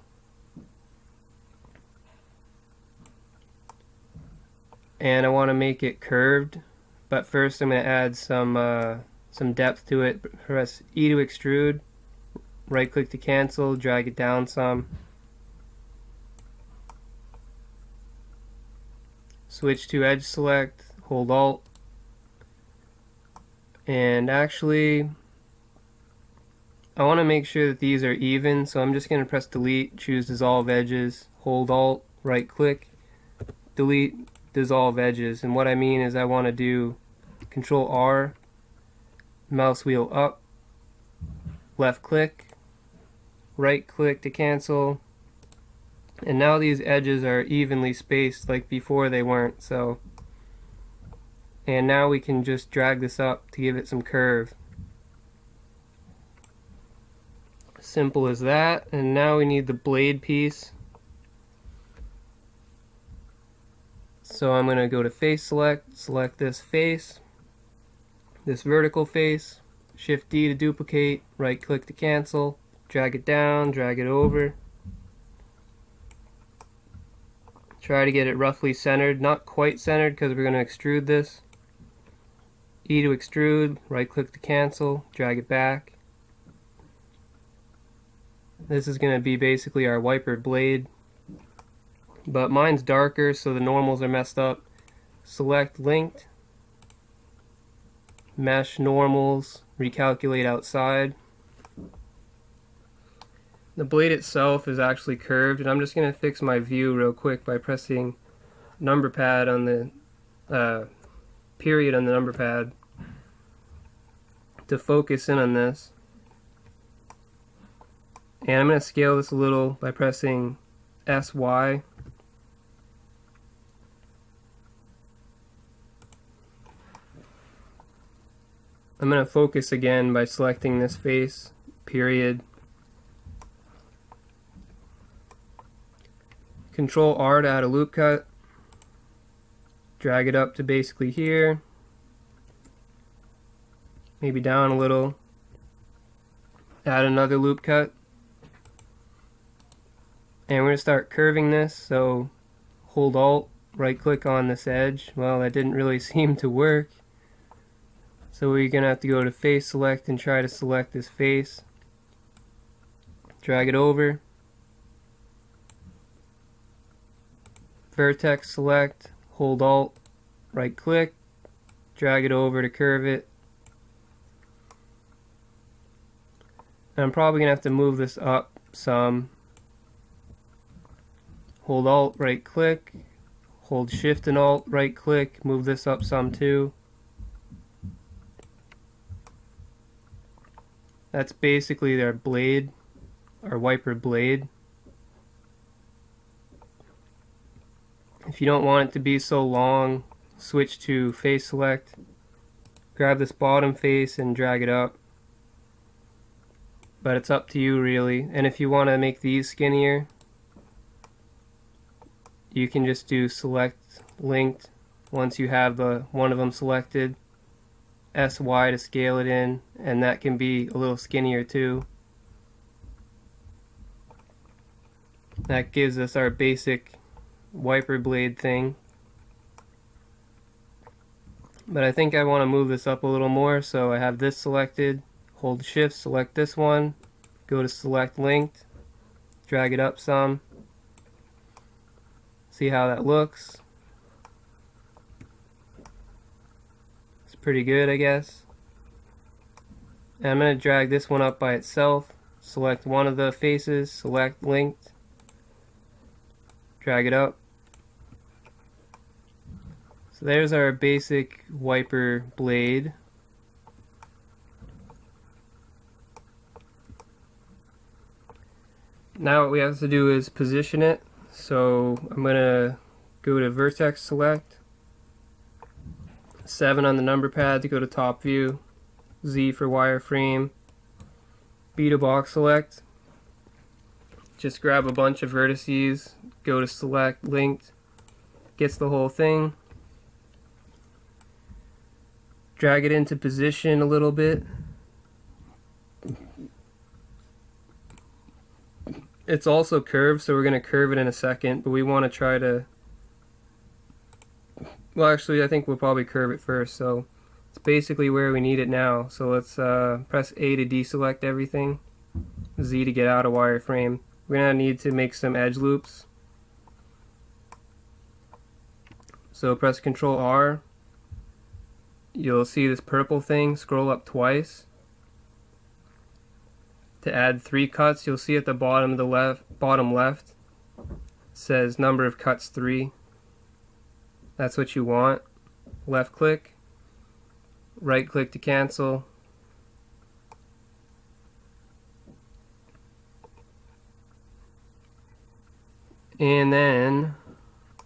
And I want to make it curved, but first I'm going to add some depth to it. Press E to extrude, right click to cancel, drag it down some. Switch to edge select, hold Alt. And actually, I want to make sure that these are even, so I'm just going to press delete, choose dissolve edges, hold Alt, right click, delete, dissolve edges. And what I mean is I want to do Control R, mouse wheel up, left click, right click to cancel, and now these edges are evenly spaced, like before they weren't. So, and now we can just drag this up to give it some curve. Simple as that. And now we need the blade piece. So I'm going to go to face select, select this face, this vertical face, shift D to duplicate, right click to cancel, drag it down, drag it over. Try to get it roughly centered, not quite centered because we're going to extrude this. E to extrude, right click to cancel, drag it back. This is going to be basically our wiper blade. But mine's darker, so the normals are messed up. Select linked, mesh normals, recalculate outside. The blade itself is actually curved, and I'm just going to fix my view real quick by pressing number pad on the period on the number pad to focus in on this. And I'm going to scale this a little by pressing SY. I'm going to focus again by selecting this face, period. Control R to add a loop cut. Drag it up to basically here. Maybe down a little. Add another loop cut. And we're going to start curving this, so hold Alt, right click on this edge. Well, that didn't really seem to work. So we're going to have to go to face select and try to select this face. Drag it over. Vertex select, hold Alt, right click, drag it over to curve it. And I'm probably going to have to move this up some. Hold Alt, right click, hold Shift and Alt, right click, move this up some too. That's basically their blade, our wiper blade. If you don't want it to be so long, switch to face select, grab this bottom face and drag it up. But it's up to you really. And if you want to make these skinnier, you can just do select linked once you have one of them selected. SY to scale it in, and that can be a little skinnier too. That gives us our basic wiper blade thing. But I think I want to move this up a little more, so I have this selected, hold Shift, select this one, go to select linked, drag it up some, see how that looks. It's pretty good, I guess. And I'm going to drag this one up by itself, select one of the faces, select linked, drag it up. So there's our basic wiper blade. Now what we have to do is position it. So I'm going to go to vertex select, 7 on the number pad to go to top view, Z for wireframe, B to box select. Just grab a bunch of vertices, go to select, linked, gets the whole thing. Drag it into position a little bit. It's also curved, so we're going to curve it in a second, but we want to try to... Well, actually, I think we'll probably curve it first, so it's basically where we need it now. So let's press A to deselect everything, Z to get out of wireframe. We're going to need to make some edge loops. So press Ctrl R. You'll see this purple thing, scroll up twice. To add 3 cuts, you'll see at the bottom of the bottom left says number of cuts 3. That's what you want. Left click, right click to cancel. And then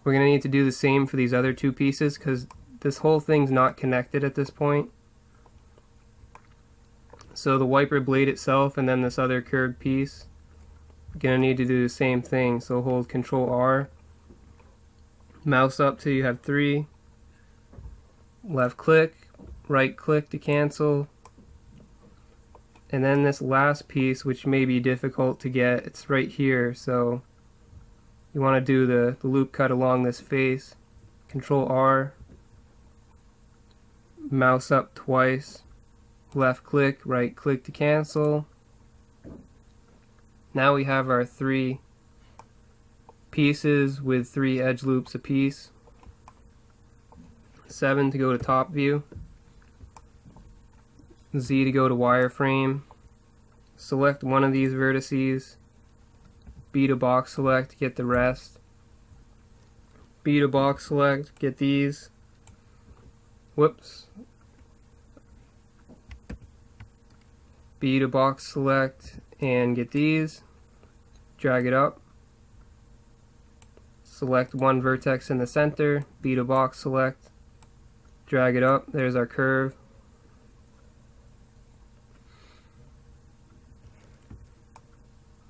we're going to need to do the same for these other 2 pieces because this whole thing's not connected at this point. So the wiper blade itself and then this other curved piece, going to need to do the same thing. So hold Ctrl R, mouse up till you have 3, left click, right click to cancel, and then this last piece, which may be difficult to get, it's right here. So you want to do the loop cut along this face, Ctrl R, mouse up twice, left click, right click to cancel. Now we have our 3 pieces with 3 edge loops apiece. 7 to go to top view, Z to go to wireframe, select one of these vertices, B to box select, get the rest, B to box select, get these, whoops, B to box select and get these, drag it up, select one vertex in the center, B to box select, drag it up, there's our curve.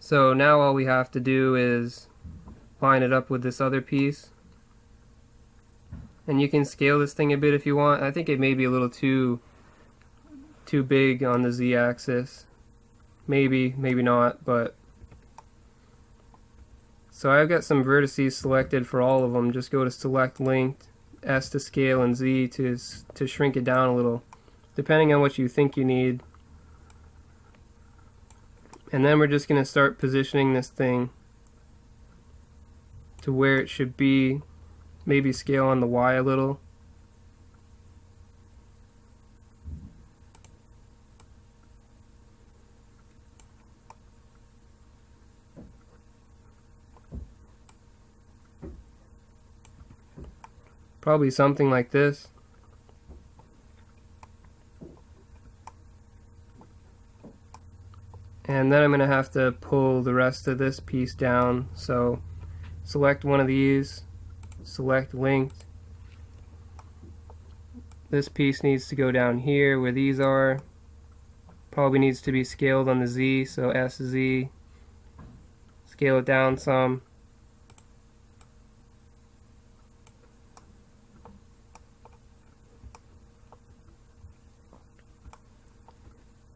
So now all we have to do is line it up with this other piece. And you can scale this thing a bit if you want. I think it may be a little too big on the Z-axis. Maybe not, but... So I've got some vertices selected for all of them. Just go to select linked, S to scale, and Z to shrink it down a little, depending on what you think you need. And then we're just going to start positioning this thing to where it should be. Maybe scale on the Y a little. Probably something like this. And then I'm going to have to pull the rest of this piece down. So select one of these, select linked. This piece needs to go down here where these are. Probably needs to be scaled on the Z, so SZ. Scale it down some.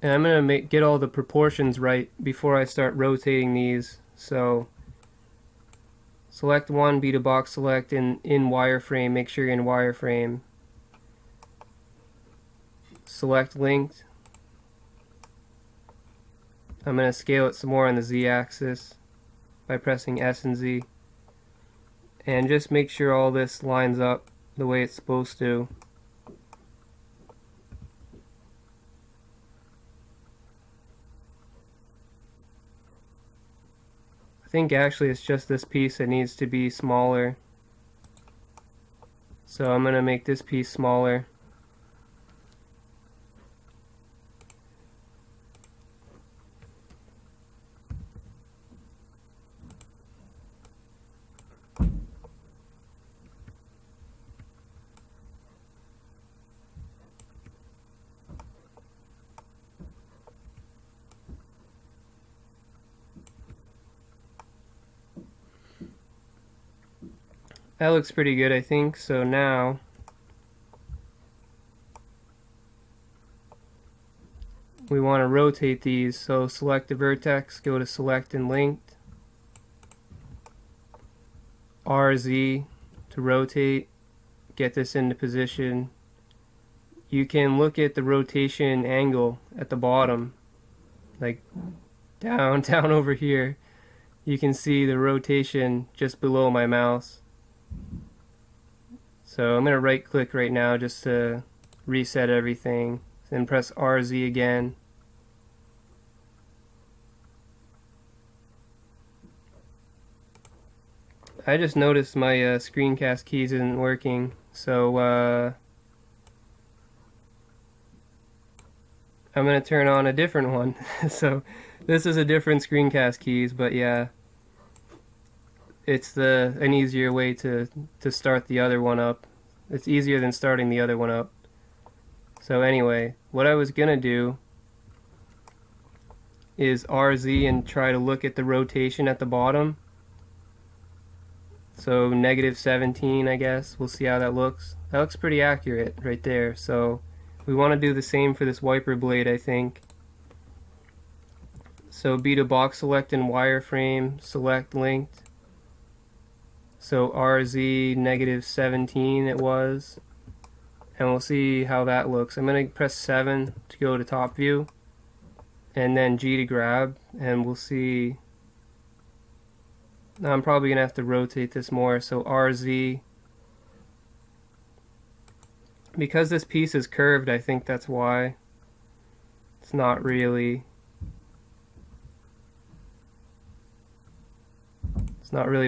And I'm going to get all the proportions right before I start rotating these. So select one, B to box select in wireframe, make sure you're in wireframe. Select linked. I'm going to scale it some more on the Z axis by pressing S and Z. And just make sure all this lines up the way it's supposed to. I think actually it's just this piece that needs to be smaller. So I'm going to make this piece smaller. That looks pretty good, I think. So now we want to rotate these. So select the vertex, go to select and linked, RZ to rotate, get this into position. You can look at the rotation angle at the bottom, like down over here. You can see the rotation just below my mouse. So I'm going to right click right now just to reset everything, then press RZ again. I just noticed my screencast keys isn't working, so I'm going to turn on a different one. So this is a different screencast keys, but yeah, it's an easier way to start the other one up. It's easier than starting the other one up. So anyway, what I was going to do is RZ and try to look at the rotation at the bottom. So -17, I guess. We'll see how that looks. That looks pretty accurate right there. So we want to do the same for this wiper blade, I think. So B to box select in wireframe, select linked. So RZ -17 it was. And we'll see how that looks. I'm going to press 7 to go to top view. And then G to grab. And we'll see. Now I'm probably going to have to rotate this more. So RZ. Because this piece is curved, I think that's why. It's not really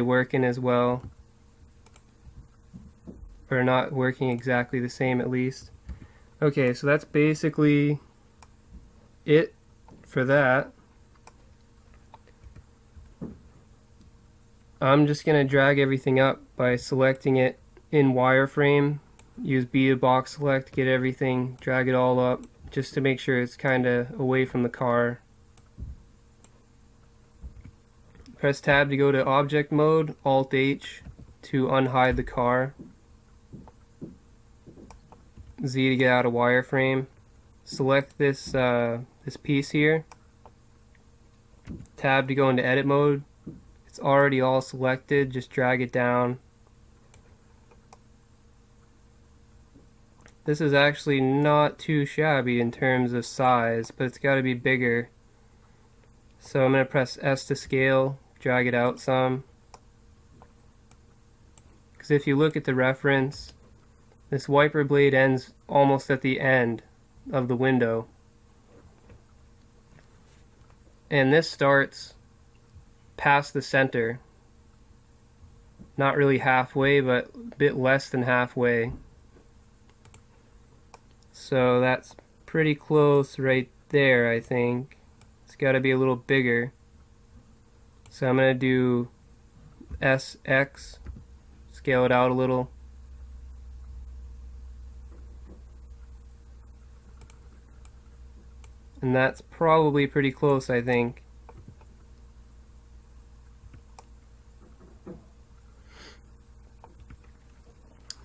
working as well. Or not working exactly the same at least. Okay, so that's basically it for that. I'm just going to drag everything up by selecting it in wireframe. Use B to box select, get everything, drag it all up, just to make sure it's kind of away from the car. Press tab to go to object mode, Alt H to unhide the car. Z to get out of wireframe. Select this this piece here. Tab to go into edit mode. It's already all selected, just drag it down. This is actually not too shabby in terms of size, but it's got to be bigger. So I'm going to press S to scale, drag it out some. Because if you look at the reference, this wiper blade ends almost at the end of the window. And this starts past the center. Not really halfway, but a bit less than halfway. So that's pretty close right there, I think. It's got to be a little bigger. So I'm going to do SX, scale it out a little. And that's probably pretty close, I think.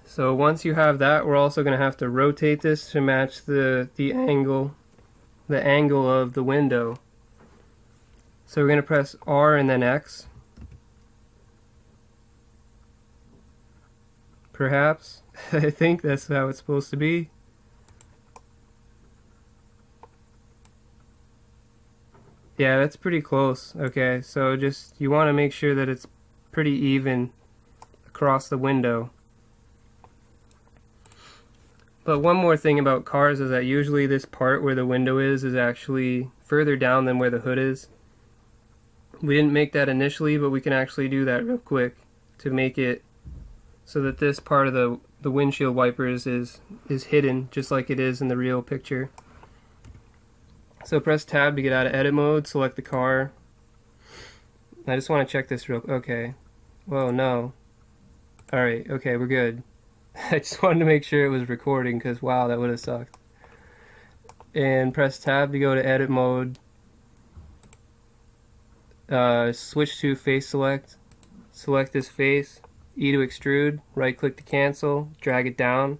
So once you have that, we're also going to have to rotate this to match the angle of the window. So we're going to press R and then X. Perhaps. I think that's how it's supposed to be. Yeah, that's pretty close. Okay, so just you want to make sure that it's pretty even across the window. But one more thing about cars is that usually this part where the window is actually further down than where the hood is. We didn't make that initially, but we can actually do that real quick to make it so that this part of the windshield wipers is hidden just like it is in the real picture. So press tab to get out of edit mode, select the car. I just want to check this okay. Whoa, no. Alright, okay, we're good. I just wanted to make sure it was recording because wow, that would have sucked. And press tab to go to edit mode. Switch to face select. Select this face. E to extrude, right click to cancel, drag it down.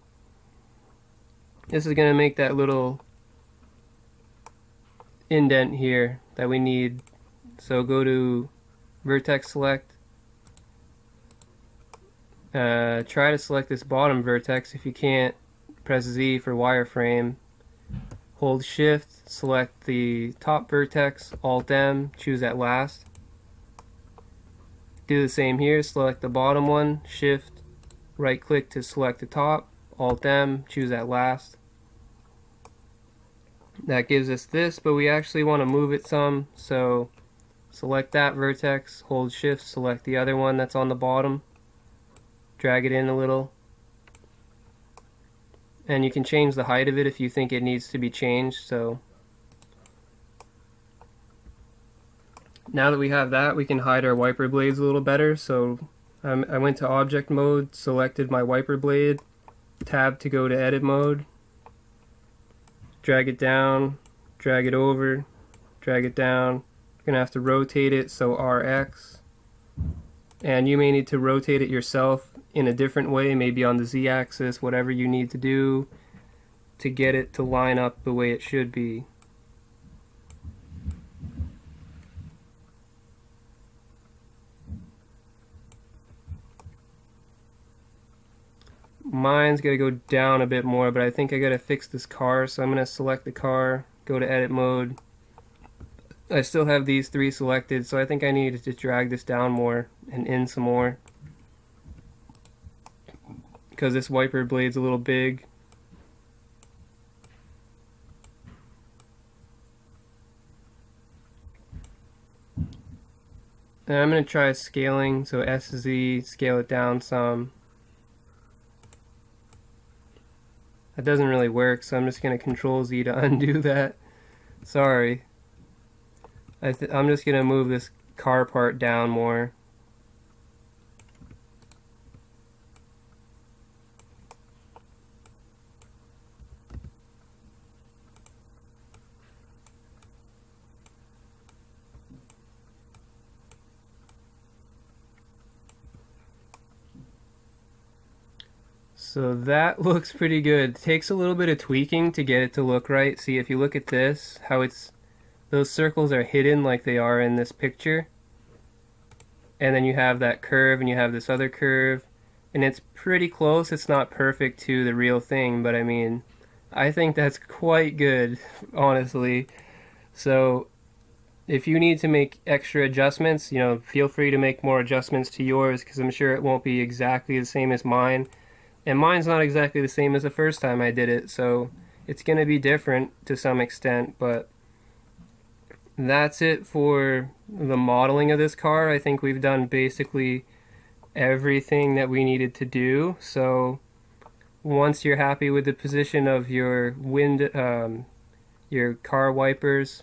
This is going to make that little indent here that we need. So go to vertex select, try to select this bottom vertex. If you can't, press Z for wireframe. Hold shift, select the top vertex, Alt M, choose that last. Do the same here, select the bottom one, shift, right click to select the top, Alt M, choose that last. That gives us this, but we actually want to move it some, so select that vertex, hold shift, select the other one that's on the bottom, drag it in a little, and you can change the height of it if you think it needs to be changed. So now that we have that, we can hide our wiper blades a little better. So I went to object mode, selected my wiper blade, tab to go to edit mode, drag it down, drag it over, drag it down. You're gonna have to rotate it, so RX, and you may need to rotate it yourself in a different way, maybe on the Z axis, whatever you need to do to get it to line up the way it should be. Mine's got to go down a bit more, but I think I got to fix this car, so I'm going to select the car, go to edit mode. I still have these three selected, so I think I need to just drag this down more and in some more, because this wiper blade's a little big. And I'm going to try scaling, so SZ, scale it down some. That doesn't really work, so I'm just going to Control Z to undo that. Sorry. I'm just going to move this car part down more. So that looks pretty good. It takes a little bit of tweaking to get it to look right. See, if you look at this, how those circles are hidden like they are in this picture. And then you have that curve and you have this other curve. And it's pretty close. It's not perfect to the real thing, but I mean, I think that's quite good, honestly. So if you need to make extra adjustments, feel free to make more adjustments to yours, because I'm sure it won't be exactly the same as mine. And mine's not exactly the same as the first time I did it, so it's going to be different to some extent, but that's it for the modeling of this car. I think we've done basically everything that we needed to do. So once you're happy with the position of your your car wipers,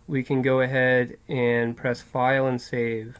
we can go ahead and press File and Save.